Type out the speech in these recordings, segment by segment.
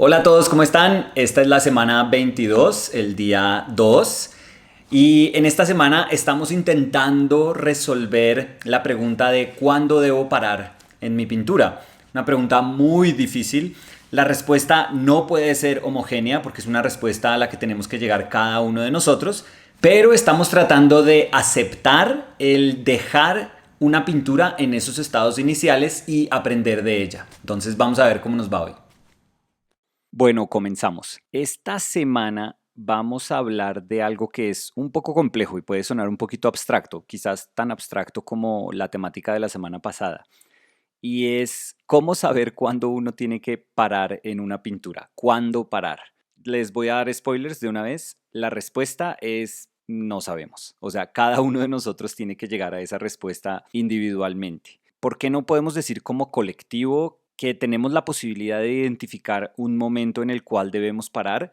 Hola a todos, ¿cómo están? Esta es la semana 22, el día 2. Y en esta semana estamos intentando resolver la pregunta de cuándo debo parar en mi pintura. Una pregunta muy difícil. La respuesta no puede ser homogénea porque es una respuesta a la que tenemos que llegar cada uno de nosotros, pero estamos tratando de aceptar el dejar una pintura en esos estados iniciales y aprender de ella. Entonces vamos a ver cómo nos va hoy. Bueno, comenzamos. Esta semana vamos a hablar de algo que es un poco complejo y puede sonar un poquito abstracto, quizás tan abstracto como la temática de la semana pasada, y es cómo saber cuándo uno tiene que parar en una pintura, cuándo parar. Les voy a dar spoilers de una vez. La respuesta es no sabemos. O sea, cada uno de nosotros tiene que llegar a esa respuesta individualmente. ¿Por qué no podemos decir como colectivo que tenemos la posibilidad de identificar un momento en el cual debemos parar?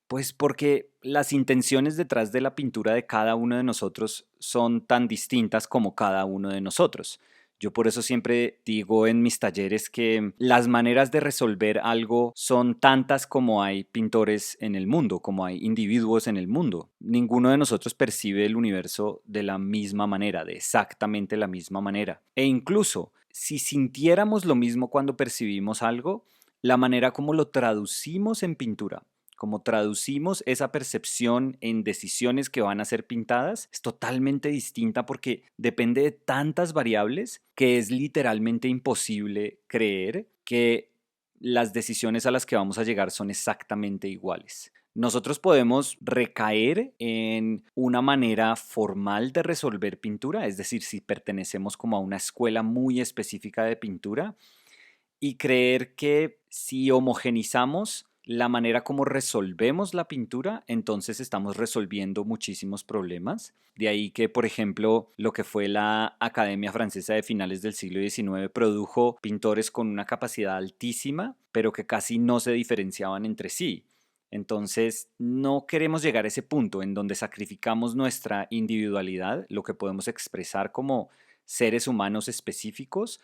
Pues porque las intenciones detrás de la pintura de cada uno de nosotros son tan distintas como cada uno de nosotros. Yo por eso siempre digo en mis talleres que las maneras de resolver algo son tantas como hay pintores en el mundo, como hay individuos en el mundo. Ninguno de nosotros percibe el universo de la misma manera, de exactamente la misma manera. E incluso, si sintiéramos lo mismo cuando percibimos algo, la manera como lo traducimos en pintura, como traducimos esa percepción en decisiones que van a ser pintadas, es totalmente distinta porque depende de tantas variables que es literalmente imposible creer que las decisiones a las que vamos a llegar son exactamente iguales. Nosotros podemos recaer en una manera formal de resolver pintura, es decir, si pertenecemos como a una escuela muy específica de pintura, y creer que si homogenizamos la manera como resolvemos la pintura, entonces estamos resolviendo muchísimos problemas. De ahí que, por ejemplo, lo que fue la Academia Francesa de finales del siglo XIX produjo pintores con una capacidad altísima, pero que casi no se diferenciaban entre sí. Entonces, no queremos llegar a ese punto en donde sacrificamos nuestra individualidad, lo que podemos expresar como seres humanos específicos,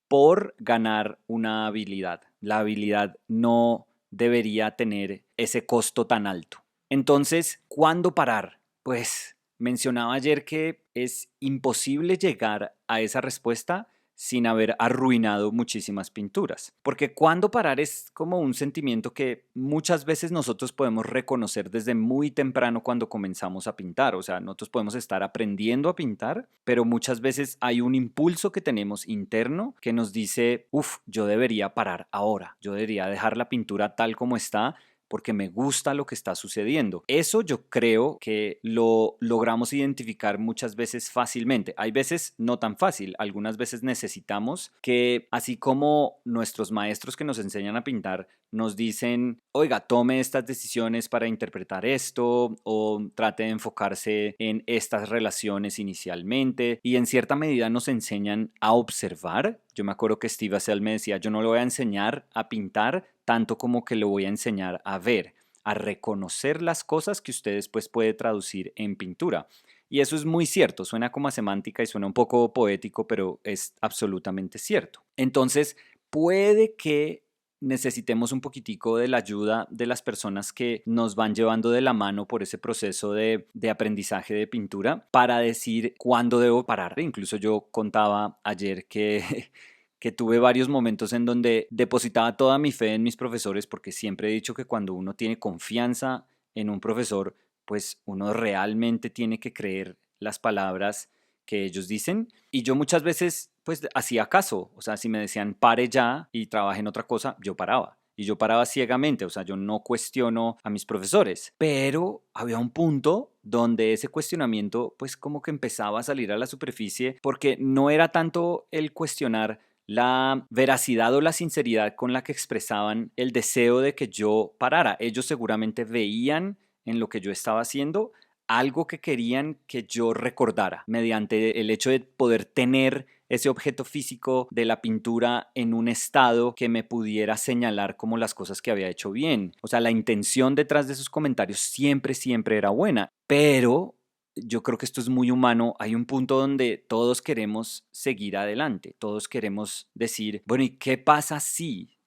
por ganar una habilidad. La habilidad no debería tener ese costo tan alto. Entonces, ¿cuándo parar? Pues mencionaba ayer que es imposible llegar a esa respuesta sin haber arruinado muchísimas pinturas. Porque cuándo parar es como un sentimiento que muchas veces nosotros podemos reconocer desde muy temprano cuando comenzamos a pintar. O sea, nosotros podemos estar aprendiendo a pintar, pero muchas veces hay un impulso que tenemos interno que nos dice, uff, yo debería parar ahora, yo debería dejar la pintura tal como está porque me gusta lo que está sucediendo. Eso yo creo que lo logramos identificar muchas veces fácilmente. Hay veces no tan fácil. Algunas veces necesitamos que, así como nuestros maestros que nos enseñan a pintar nos dicen, oiga, tome estas decisiones para interpretar esto o trate de enfocarse en estas relaciones inicialmente, y en cierta medida nos enseñan a observar. Yo me acuerdo que Steve Assel me decía, yo no le voy a enseñar a pintar tanto como que lo voy a enseñar a ver, a reconocer las cosas que usted después puede traducir en pintura. Y eso es muy cierto, suena como a semántica y suena un poco poético, pero es absolutamente cierto. Entonces, puede que necesitemos un poquitico de la ayuda de las personas que nos van llevando de la mano por ese proceso de aprendizaje de pintura para decir cuándo debo parar. Incluso yo contaba ayer que que tuve varios momentos en donde depositaba toda mi fe en mis profesores, porque siempre he dicho que cuando uno tiene confianza en un profesor, pues uno realmente tiene que creer las palabras que ellos dicen. Y yo muchas veces pues hacía caso, o sea, si me decían pare ya y trabaje en otra cosa, yo paraba. Y yo paraba ciegamente, o sea, yo no cuestiono a mis profesores, pero había un punto donde ese cuestionamiento pues como que empezaba a salir a la superficie, porque no era tanto el cuestionar la veracidad o la sinceridad con la que expresaban el deseo de que yo parara. Ellos seguramente veían en lo que yo estaba haciendo algo que querían que yo recordara mediante el hecho de poder tener ese objeto físico de la pintura en un estado que me pudiera señalar como las cosas que había hecho bien. O sea, la intención detrás de esos comentarios siempre, siempre era buena, pero yo creo que esto es muy humano. Hay un punto donde todos queremos seguir adelante, todos queremos decir, bueno, ¿y qué pasa si?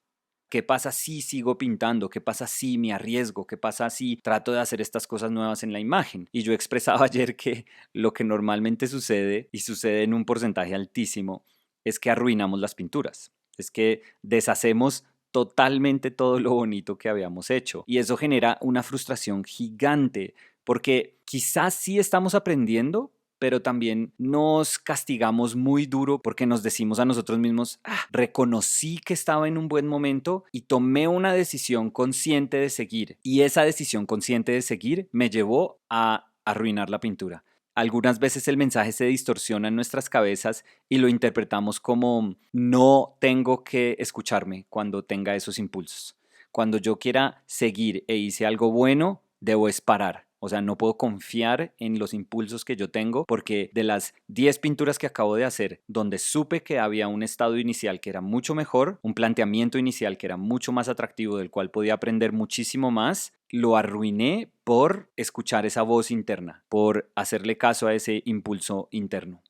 ¿Qué pasa si sigo pintando? ¿Qué pasa si me arriesgo? ¿Qué pasa si trato de hacer estas cosas nuevas en la imagen? Y yo expresaba ayer que lo que normalmente sucede, y sucede en un porcentaje altísimo, es que arruinamos las pinturas. Es que deshacemos totalmente todo lo bonito que habíamos hecho. Y eso genera una frustración gigante, porque quizás sí estamos aprendiendo, pero también nos castigamos muy duro porque nos decimos a nosotros mismos, reconocí que estaba en un buen momento y tomé una decisión consciente de seguir. Y esa decisión consciente de seguir me llevó a arruinar la pintura. Algunas veces el mensaje se distorsiona en nuestras cabezas y lo interpretamos como no tengo que escucharme cuando tenga esos impulsos. Cuando yo quiera seguir e hice algo bueno, debo es parar. O sea, no puedo confiar en los impulsos que yo tengo porque de las 10 pinturas que acabo de hacer, donde supe que había un estado inicial que era mucho mejor, un planteamiento inicial que era mucho más atractivo, del cual podía aprender muchísimo más, lo arruiné por escuchar esa voz interna, por hacerle caso a ese impulso interno.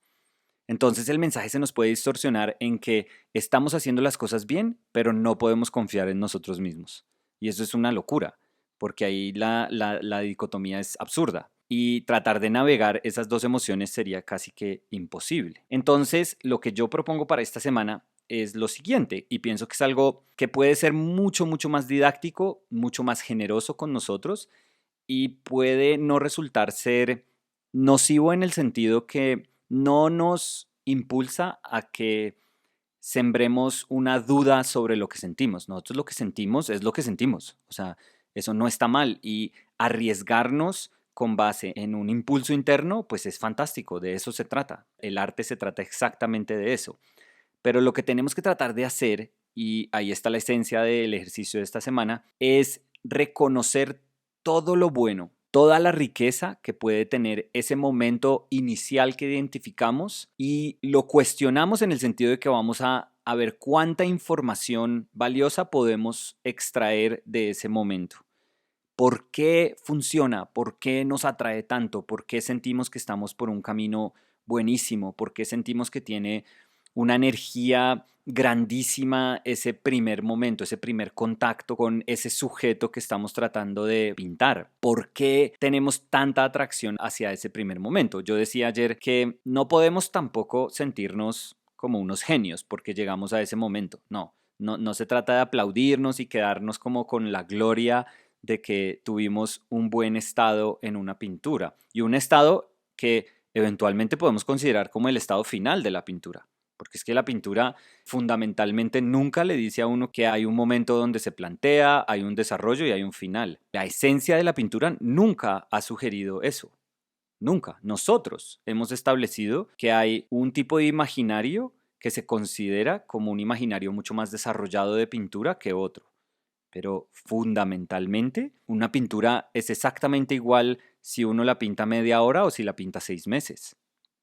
Entonces el mensaje se nos puede distorsionar en que estamos haciendo las cosas bien, pero no podemos confiar en nosotros mismos. Y eso es una locura, porque ahí la dicotomía es absurda. Y tratar de navegar esas dos emociones sería casi que imposible. Entonces, lo que yo propongo para esta semana es lo siguiente, y pienso que es algo que puede ser mucho, mucho más didáctico, mucho más generoso con nosotros, y puede no resultar ser nocivo en el sentido que no nos impulsa a que sembremos una duda sobre lo que sentimos. Nosotros lo que sentimos es lo que sentimos. O sea, eso no está mal. Y arriesgarnos con base en un impulso interno, pues es fantástico. De eso se trata. El arte se trata exactamente de eso. Pero lo que tenemos que tratar de hacer, y ahí está la esencia del ejercicio de esta semana, es reconocer todo lo bueno, toda la riqueza que puede tener ese momento inicial que identificamos y lo cuestionamos en el sentido de que vamos a ver cuánta información valiosa podemos extraer de ese momento. ¿Por qué funciona? ¿Por qué nos atrae tanto? ¿Por qué sentimos que estamos por un camino buenísimo? ¿Por qué sentimos que tiene una energía grandísima ese primer momento, ese primer contacto con ese sujeto que estamos tratando de pintar? ¿Por qué tenemos tanta atracción hacia ese primer momento? Yo decía ayer que no podemos tampoco sentirnos como unos genios porque llegamos a ese momento. No se trata de aplaudirnos y quedarnos como con la gloria de que tuvimos un buen estado en una pintura y un estado que eventualmente podemos considerar como el estado final de la pintura. Porque es que la pintura fundamentalmente nunca le dice a uno que hay un momento donde se plantea, hay un desarrollo y hay un final. La esencia de la pintura nunca ha sugerido eso. Nunca. Nosotros hemos establecido que hay un tipo de imaginario que se considera como un imaginario mucho más desarrollado de pintura que otro. Pero fundamentalmente, una pintura es exactamente igual si uno la pinta media hora o si la pinta 6 meses.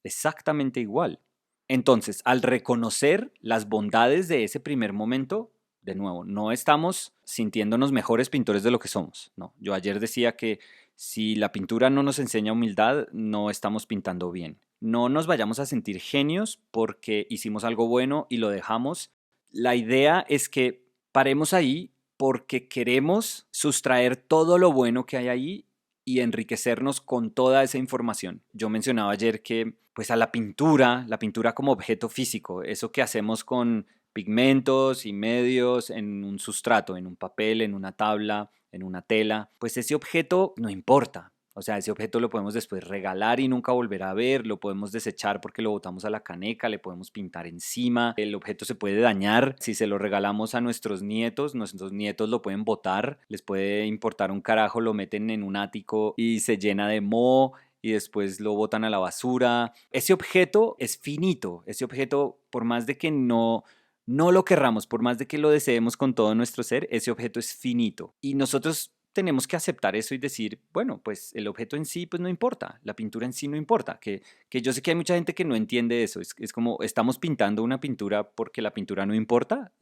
Exactamente igual. Entonces, al reconocer las bondades de ese primer momento, de nuevo, no estamos sintiéndonos mejores pintores de lo que somos. No, yo ayer decía que si la pintura no nos enseña humildad, no estamos pintando bien. No nos vayamos a sentir genios porque hicimos algo bueno y lo dejamos. La idea es que paremos ahí porque queremos sustraer todo lo bueno que hay ahí y enriquecernos con toda esa información. Yo mencionaba ayer que pues a la pintura como objeto físico, eso que hacemos con pigmentos y medios en un sustrato, en un papel, en una tabla, en una tela, pues ese objeto no importa. O sea, ese objeto lo podemos después regalar y nunca volver a ver, lo podemos desechar porque lo botamos a la caneca, le podemos pintar encima, el objeto se puede dañar, si se lo regalamos a nuestros nietos lo pueden botar, les puede importar un carajo, lo meten en un ático y se llena de moho y después lo botan a la basura. Ese objeto es finito, ese objeto, por más de que no lo querramos, por más de que lo deseemos con todo nuestro ser, ese objeto es finito. Y nosotros tenemos que aceptar eso y decir, bueno, pues el objeto en sí pues no importa, la pintura en sí no importa, que yo sé que hay mucha gente que no entiende eso, es como estamos pintando una pintura porque la pintura no importa,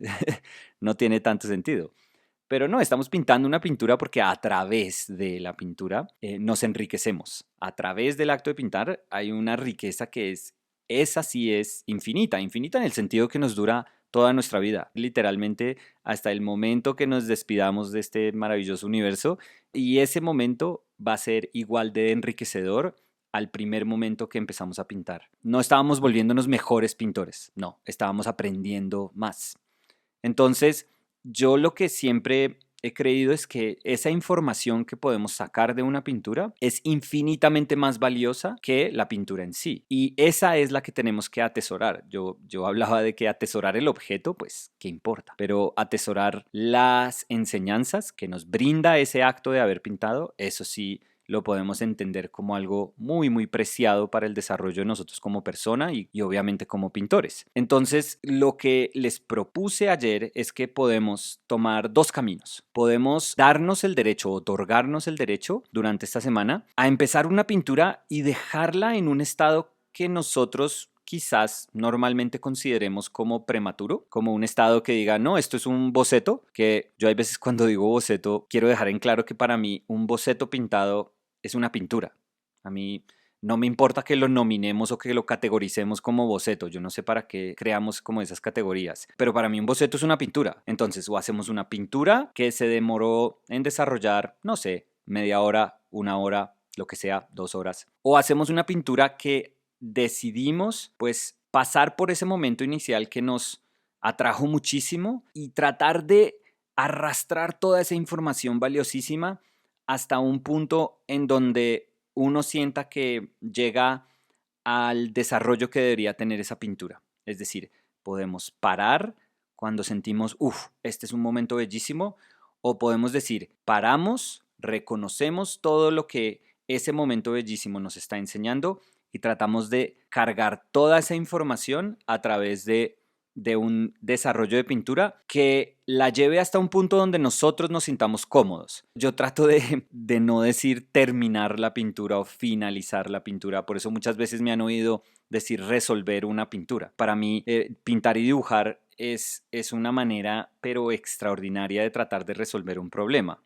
no tiene tanto sentido. Pero no, estamos pintando una pintura porque a través de la pintura nos enriquecemos. A través del acto de pintar hay una riqueza que esa sí es infinita, infinita en el sentido que nos dura toda nuestra vida, literalmente hasta el momento que nos despidamos de este maravilloso universo, y ese momento va a ser igual de enriquecedor al primer momento que empezamos a pintar. No estábamos volviéndonos mejores pintores, no, estábamos aprendiendo más. Entonces, yo lo que siempre he creído es que esa información que podemos sacar de una pintura es infinitamente más valiosa que la pintura en sí. Y esa es la que tenemos que atesorar. Yo hablaba de que atesorar el objeto, pues, ¿qué importa? Pero atesorar las enseñanzas que nos brinda ese acto de haber pintado, eso sí lo podemos entender como algo muy, muy preciado para el desarrollo de nosotros como persona y obviamente como pintores. Entonces, lo que les propuse ayer es que podemos tomar dos caminos. Podemos darnos el derecho, otorgarnos el derecho durante esta semana a empezar una pintura y dejarla en un estado que nosotros quizás normalmente consideremos como prematuro, como un estado que diga, no, esto es un boceto, que yo hay veces cuando digo boceto quiero dejar en claro que para mí un boceto pintado es una pintura. A mí no me importa que lo nominemos o que lo categoricemos como boceto. Yo no sé para qué creamos como esas categorías. Pero para mí un boceto es una pintura. Entonces, o hacemos una pintura que se demoró en desarrollar, no sé, media hora, una hora, lo que sea, 2 horas. O hacemos una pintura que decidimos, pues, pasar por ese momento inicial que nos atrajo muchísimo y tratar de arrastrar toda esa información valiosísima hasta un punto en donde uno sienta que llega al desarrollo que debería tener esa pintura. Es decir, podemos parar cuando sentimos, este es un momento bellísimo, o podemos decir, paramos, reconocemos todo lo que ese momento bellísimo nos está enseñando y tratamos de cargar toda esa información a través de un desarrollo de pintura que la lleve hasta un punto donde nosotros nos sintamos cómodos. Yo trato de no decir terminar la pintura o finalizar la pintura, por eso muchas veces me han oído decir resolver una pintura. Para mí, pintar y dibujar es una manera, pero extraordinaria, de tratar de resolver un problema.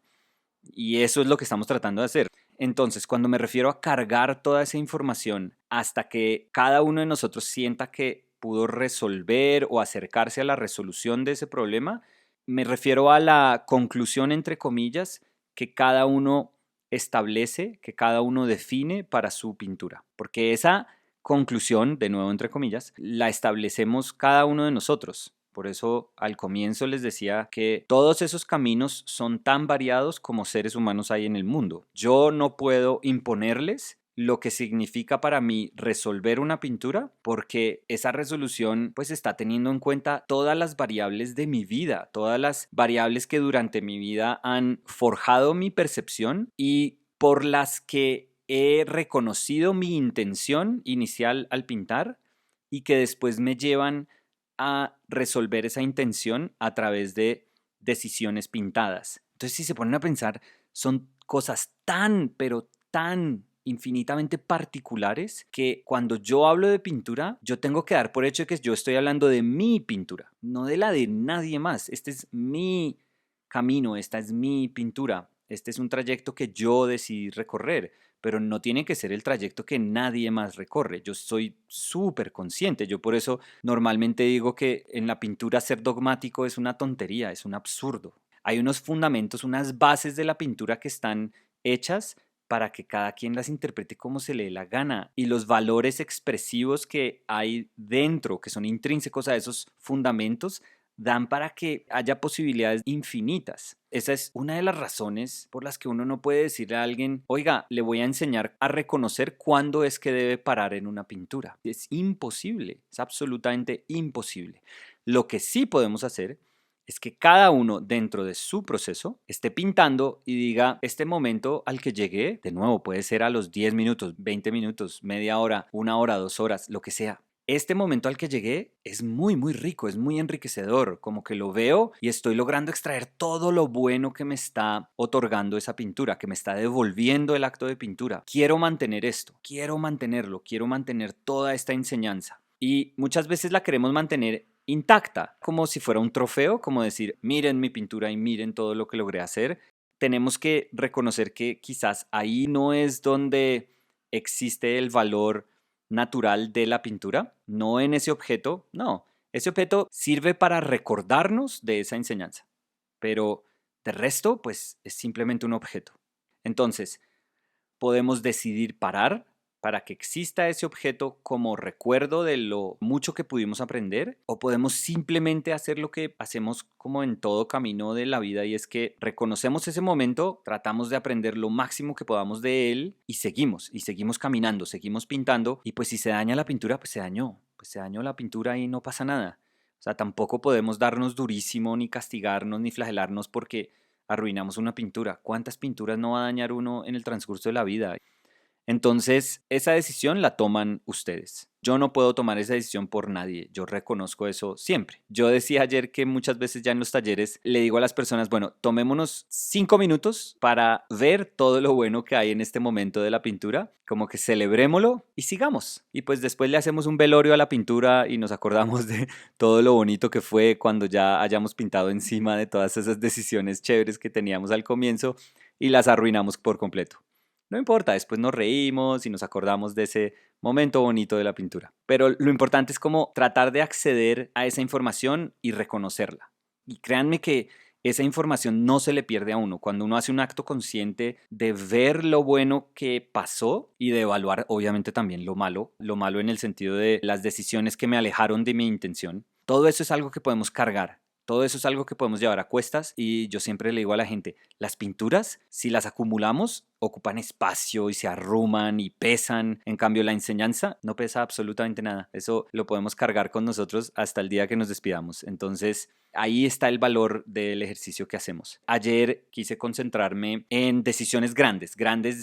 Y eso es lo que estamos tratando de hacer. Entonces, cuando me refiero a cargar toda esa información hasta que cada uno de nosotros sienta que pudo resolver o acercarse a la resolución de ese problema, me refiero a la conclusión, entre comillas, que cada uno establece, que cada uno define para su pintura. Porque esa conclusión, de nuevo entre comillas, la establecemos cada uno de nosotros. Por eso al comienzo les decía que todos esos caminos son tan variados como seres humanos hay en el mundo. Yo no puedo imponerles lo que significa para mí resolver una pintura, porque esa resolución pues está teniendo en cuenta todas las variables de mi vida, todas las variables que durante mi vida han forjado mi percepción y por las que he reconocido mi intención inicial al pintar y que después me llevan a resolver esa intención a través de decisiones pintadas. Entonces, si se ponen a pensar, son cosas tan, pero tan infinitamente particulares que cuando yo hablo de pintura, yo tengo que dar por hecho que yo estoy hablando de mi pintura, no de la de nadie más. Este es mi camino, esta es mi pintura, este es un trayecto que yo decidí recorrer, pero no tiene que ser el trayecto que nadie más recorre. Yo soy súper consciente, yo por eso normalmente digo que en la pintura ser dogmático es una tontería, es un absurdo. Hay unos fundamentos, unas bases de la pintura que están hechas para que cada quien las interprete como se le dé la gana. Y los valores expresivos que hay dentro, que son intrínsecos a esos fundamentos, dan para que haya posibilidades infinitas. Esa es una de las razones por las que uno no puede decirle a alguien, oiga, le voy a enseñar a reconocer cuándo es que debe parar en una pintura. Es imposible, es absolutamente imposible. Lo que sí podemos hacer es que cada uno dentro de su proceso esté pintando y diga, este momento al que llegué, de nuevo, puede ser a los 10 minutos, 20 minutos, media hora, 1 hora, 2 horas, lo que sea. Este momento al que llegué es muy, muy rico, es muy enriquecedor, como que lo veo y estoy logrando extraer todo lo bueno que me está otorgando esa pintura, que me está devolviendo el acto de pintura. Quiero mantener esto, quiero mantenerlo, quiero mantener toda esta enseñanza. Y muchas veces la queremos mantener intacta, como si fuera un trofeo, como decir, miren mi pintura y miren todo lo que logré hacer. Tenemos que reconocer que quizás ahí no es donde existe el valor natural de la pintura, no en ese objeto, no, Ese objeto sirve para recordarnos de esa enseñanza, pero de resto, pues es simplemente un objeto. Entonces, podemos decidir parar para que exista ese objeto como recuerdo de lo mucho que pudimos aprender, o podemos simplemente hacer lo que hacemos como en todo camino de la vida, y es que reconocemos ese momento, tratamos de aprender lo máximo que podamos de él y seguimos caminando, seguimos pintando, y pues si se daña la pintura, pues se dañó la pintura y no pasa nada. O sea, tampoco podemos darnos durísimo, ni castigarnos, ni flagelarnos porque arruinamos una pintura. ¿Cuántas pinturas no va a dañar uno en el transcurso de la vida? Entonces, esa decisión la toman ustedes. Yo no puedo tomar esa decisión por nadie. Yo reconozco eso siempre. Yo decía ayer que muchas veces ya en los talleres le digo a las personas, bueno, tomémonos 5 minutos para ver todo lo bueno que hay en este momento de la pintura, como que celebrémoslo y sigamos. Y pues después le hacemos un velorio a la pintura y nos acordamos de todo lo bonito que fue cuando ya hayamos pintado encima de todas esas decisiones chéveres que teníamos al comienzo y las arruinamos por completo. No importa, después nos reímos y nos acordamos de ese momento bonito de la pintura. Pero lo importante es como tratar de acceder a esa información y reconocerla. Y créanme que esa información no se le pierde a uno. Cuando uno hace un acto consciente de ver lo bueno que pasó y de evaluar obviamente también lo malo en el sentido de las decisiones que me alejaron de mi intención, todo eso es algo que podemos cargar. Todo eso es algo que podemos llevar a cuestas y yo siempre le digo a la gente, las pinturas, si las acumulamos, ocupan espacio y se arruman y pesan. En cambio, la enseñanza no pesa absolutamente nada. Eso lo podemos cargar con nosotros hasta el día que nos despidamos. Entonces, ahí está el valor del ejercicio que hacemos. Ayer quise concentrarme en decisiones grandes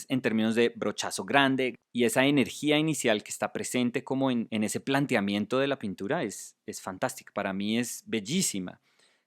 en términos de brochazo grande, y esa energía inicial que está presente como en ese planteamiento de la pintura es fantástica. Para mí es bellísima.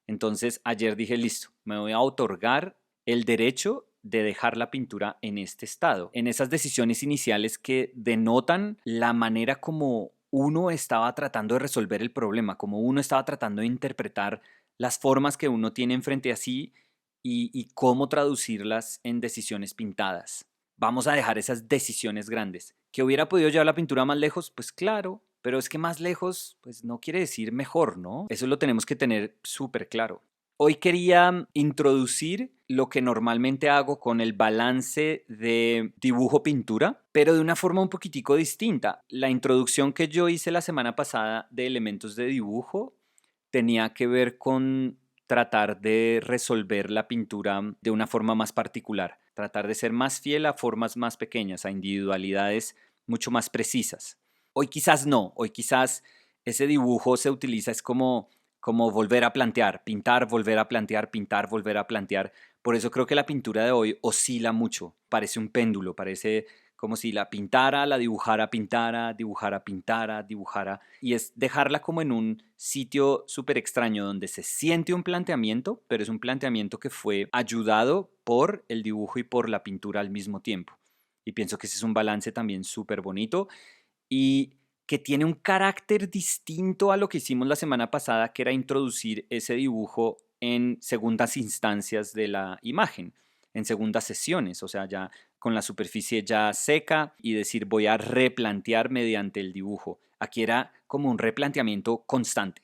Entonces ayer dije, listo, me voy a otorgar el derecho de dejar la pintura en este estado, en esas decisiones iniciales que denotan la manera como uno estaba tratando de resolver el problema, como uno estaba tratando de interpretar las formas que uno tiene enfrente a sí y cómo traducirlas en decisiones pintadas. Vamos a dejar esas decisiones grandes. ¿Que hubiera podido llevar la pintura más lejos? Pues claro, pero es que más lejos, pues no quiere decir mejor, ¿no? Eso lo tenemos que tener súper claro. Hoy quería introducir lo que normalmente hago con el balance de dibujo-pintura, pero de una forma un poquitico distinta. La introducción que yo hice la semana pasada de elementos de dibujo tenía que ver con tratar de resolver la pintura de una forma más particular, tratar de ser más fiel a formas más pequeñas, a individualidades mucho más precisas. Hoy quizás no, hoy quizás ese dibujo se utiliza es como volver a plantear, pintar, volver a plantear, pintar, volver a plantear. Por eso creo que la pintura de hoy oscila mucho, parece un péndulo, parece como si la pintara, la dibujara, pintara, dibujara, pintara, dibujara, y es dejarla como en un sitio súper extraño donde se siente un planteamiento, pero es un planteamiento que fue ayudado por el dibujo y por la pintura al mismo tiempo. Y pienso que ese es un balance también súper bonito y que tiene un carácter distinto a lo que hicimos la semana pasada, que era introducir ese dibujo en segundas instancias de la imagen, en segundas sesiones, o sea, ya con la superficie ya seca y decir voy a replantear mediante el dibujo. Aquí era como un replanteamiento constante,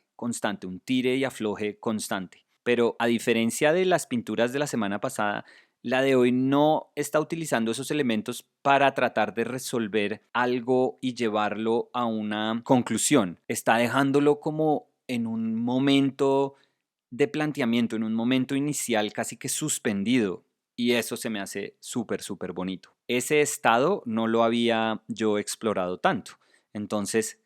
un tire y afloje constante. Pero a diferencia de las pinturas de la semana pasada, la de hoy no está utilizando esos elementos para tratar de resolver algo y llevarlo a una conclusión. Está dejándolo como en un momento de planteamiento, en un momento inicial casi que suspendido. Y eso se me hace súper bonito. Ese estado no lo había yo explorado tanto. Entonces,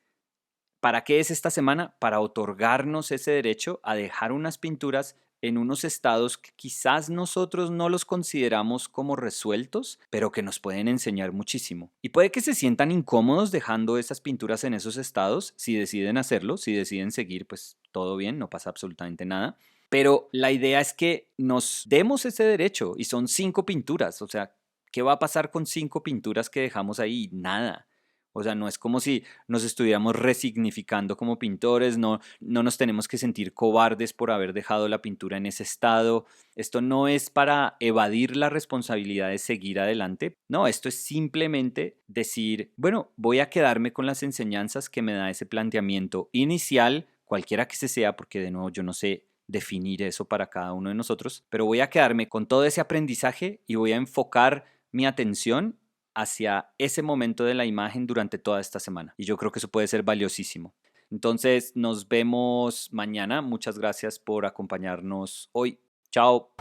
¿para qué es esta semana? Para otorgarnos ese derecho a dejar unas pinturas en unos estados que quizás nosotros no los consideramos como resueltos, pero que nos pueden enseñar muchísimo. Y puede que se sientan incómodos dejando esas pinturas en esos estados, si deciden hacerlo, si deciden seguir, pues todo bien, no pasa absolutamente nada. Pero la idea es que nos demos ese derecho y son 5 pinturas, o sea, ¿qué va a pasar con 5 pinturas que dejamos ahí? Nada. O sea, no es como si nos estuviéramos resignificando como pintores, no nos tenemos que sentir cobardes por haber dejado la pintura en ese estado. Esto no es para evadir la responsabilidad de seguir adelante. No, esto es simplemente decir, bueno, voy a quedarme con las enseñanzas que me da ese planteamiento inicial cualquiera que se sea, porque de nuevo yo no sé definir eso para cada uno de nosotros, pero voy a quedarme con todo ese aprendizaje y voy a enfocar mi atención hacia ese momento de la imagen durante toda esta semana. Y yo creo que eso puede ser valiosísimo. Entonces nos vemos mañana. Muchas gracias por acompañarnos hoy. Chao.